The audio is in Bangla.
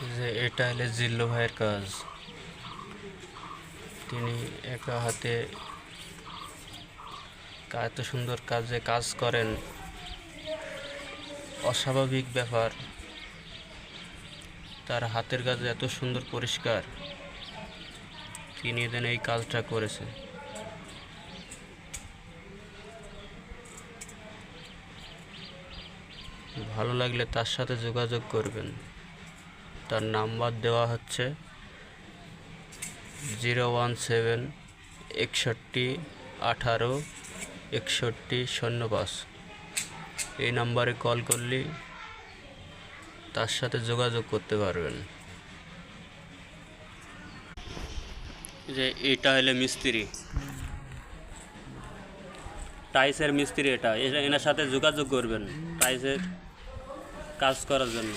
যে এটা হলে জিল্লু ভাইয়ের কাজ। তিনি একা হাতে এত সুন্দর কাজ করেন, অস্বাভাবিক ব্যাপার। তার হাতের কাজ এত সুন্দর পরিষ্কার, তিনি দেন এই কাজটা করেছে। ভালো লাগলে তার সাথে যোগাযোগ করবেন। তার নাম্বার দেওয়া হচ্ছে 017 61 18 61 05। এই নাম্বারে কল করলে তার সাথে যোগাযোগ করতে পারবেন। যে এটা হলে মিস্ত্রি, টাইসের মিস্ত্রি। এনার সাথে যোগাযোগ করবেন টাইসের কাজ করার জন্য।